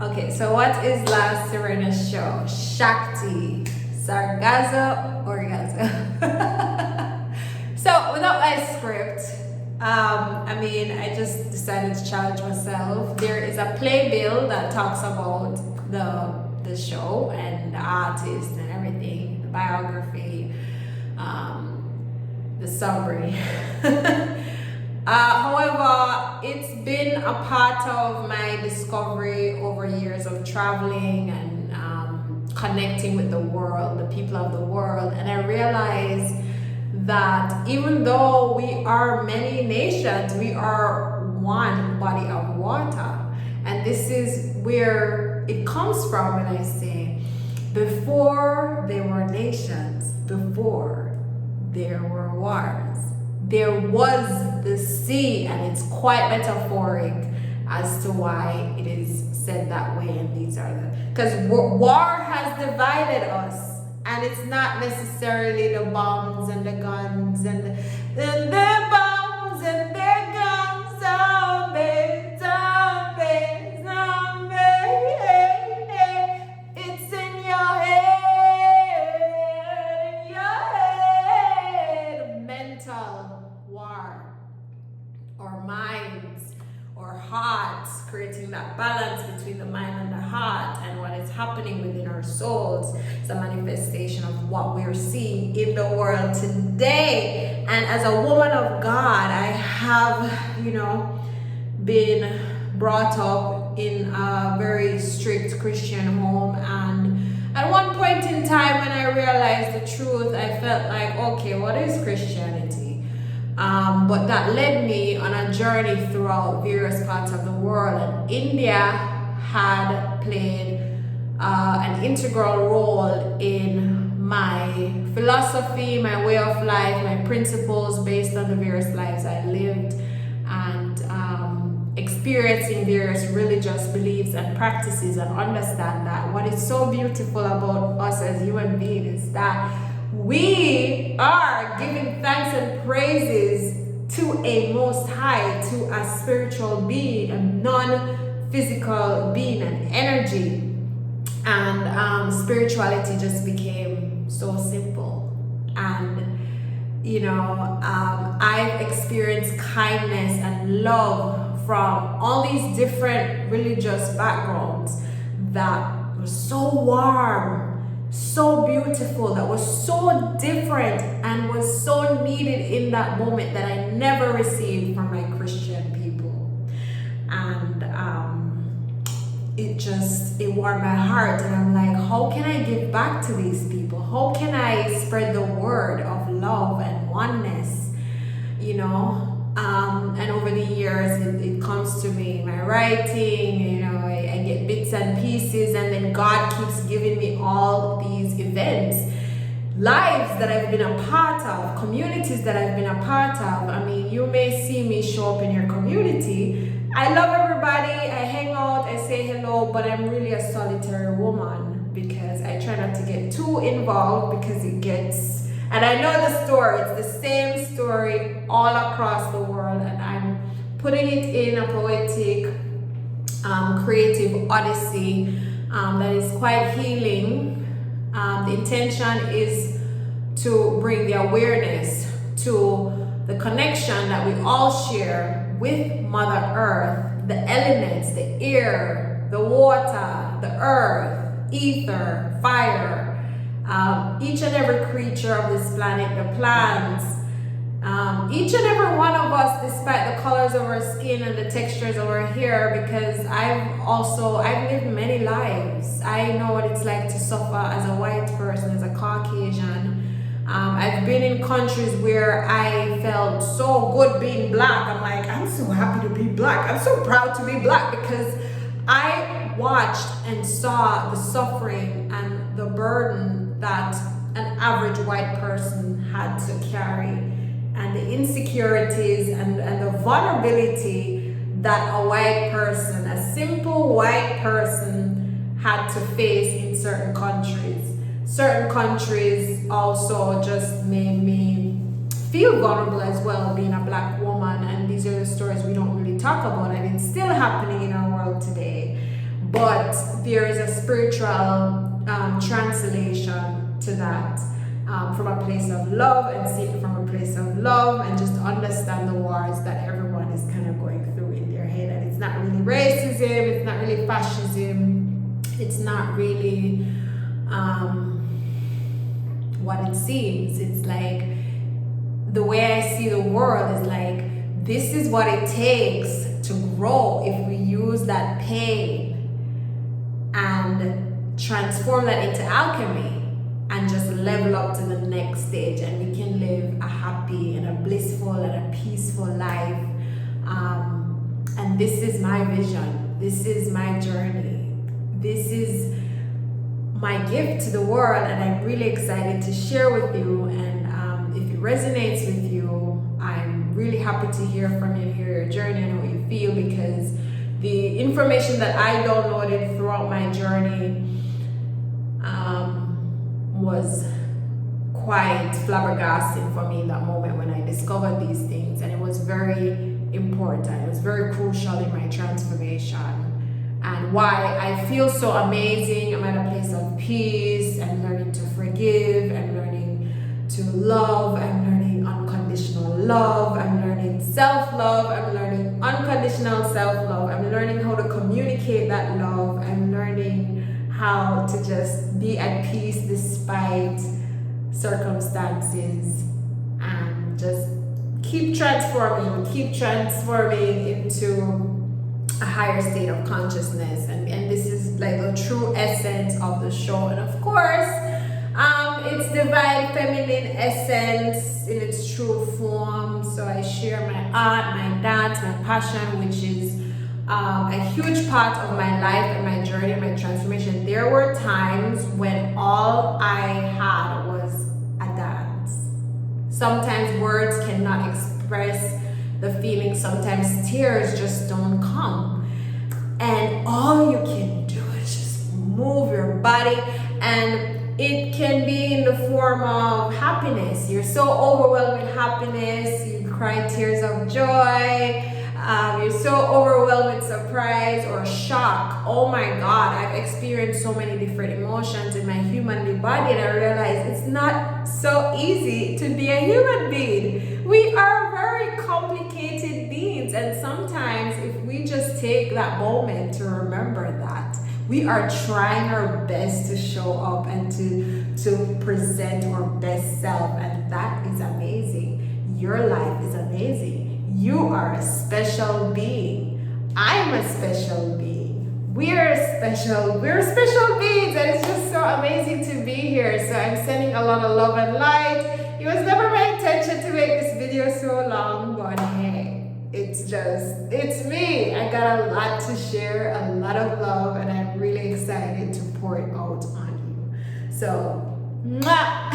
Okay, so what is La Serena show? Shakti, Sargazo, Orgazo. So without my script, I just decided to challenge myself. There is a playbill that talks about the show and the artist and everything, the biography, the summary. However, it's been a part of my discovery over years of traveling and connecting with the world, the people of the world. And I realized that even though we are many nations, we are one body of water. And this is where it comes from when I say, before there were nations, before there were wars, there was the sea, and it's quite metaphoric as to why it is said that way. And these are because war has divided us, and it's not necessarily the bombs and the guns and the bombs and their guns. Zombie, zombie, zombie. It's in your head, mental war, or minds, or hearts, creating that balance between the mind and the heart, and what is happening within our souls. It's a manifestation of what we're seeing in the world today. And as a woman of God, I have, been brought up in a very strict Christian home, and at one point in time when I realized the truth, I felt like, okay, what is Christianity? But that led me on a journey throughout various parts of the world, and India had played an integral role in my philosophy, my way of life, my principles based on the various lives I lived, and experiencing various religious beliefs and practices, and understand that what is so beautiful about us as human beings is that we are giving thanks and praises to a most high, to a spiritual being, a non-physical being, an energy. And spirituality just became so simple. And I've experienced kindness and love from all these different religious backgrounds that were so warm, so beautiful, that was so different and was so needed in that moment, that I never received from my Christian people. And it warmed my heart, and I'm like, how can I give back to these people? How can I spread the word of love and oneness? And over the years, it comes to me, my writing, I get bits and pieces, and then God keeps giving me all these events, lives that I've been a part of, communities that I've been a part of. You may see me show up in your community. I love everybody, I hang out, I say hello, but I'm really a solitary woman because I try not to get too involved, because it gets, and I know the story, it's the same story all across the world, and I'm putting it in a poetic, creative odyssey that is quite healing. The intention is to bring the awareness to the connection that we all share with Mother Earth, the elements, the air, the water, the earth, ether, fire, each and every creature of this planet, the plants, each and every one of us, despite the colors of our skin and the textures of our hair, because I've lived many lives. I know what it's like to suffer as a white person, as a Caucasian. I've been in countries where I felt so good being black. I'm like, I'm so happy to be black. I'm so proud to be black, because I watched and saw the suffering and the burden that an average white person had to carry, and the insecurities and the vulnerability that a white person, a simple white person, had to face in certain countries. Certain countries also just made me feel vulnerable as well, being a black woman, and these are the stories we don't really talk about, and it's still happening in our world today. but there is a spiritual translation to that, from a place of love, and see it from a place of love, and just understand the wars that everyone is kind of going through in their head. And it's not really racism, it's not really fascism, it's not really what it seems. It's like, the way I see the world is like, this is what it takes to grow if we use that pain and transform that into alchemy and just level up to the next stage, and we can live a happy and a blissful and a peaceful life. And this is my vision, this is my journey, this is my gift to the world, and I'm really excited to share with you. And if it resonates with you, I'm really happy to hear from you, hear your journey and what you feel, because the information that I downloaded throughout my journey was quite flabbergasting for me in that moment when I discovered these things, and it was very important, it was very crucial in my transformation, and why I feel so amazing. I'm at a place of peace, and learning to forgive, and learning to love, I'm learning unconditional love, I'm learning self-love, I'm learning unconditional self-love, I'm learning how to communicate that love, I'm learning how to just be at peace despite circumstances, and just keep transforming into a higher state of consciousness. And this is like the true essence of the show. And of course, it's divine feminine essence in its true form. So I share my art, my dance, my passion, which is a huge part of my life and my journey, my transformation. There were times when all I had was a dance. Sometimes words cannot express the feeling, sometimes tears just don't come, and all you can do is just move your body. And it can be in the form of happiness. You're so overwhelmed with happiness, you cry tears of joy. You're so overwhelmed with surprise or shock. Oh my God, I've experienced so many different emotions in my human body, and I realized it's not so easy to be a human being. We are very complicated beings, and sometimes if we just take that moment to remember that we are trying our best to show up and to present our best self, and that is amazing. Your life is amazing. You are a special being. I'm a special being. We're special beings, and it's just so amazing to be here. So I'm sending a lot of love and light. It was never my intention to make this video so long, but hey, it's me. I got a lot to share, a lot of love, and I'm really excited to pour it out on you. So, mwah!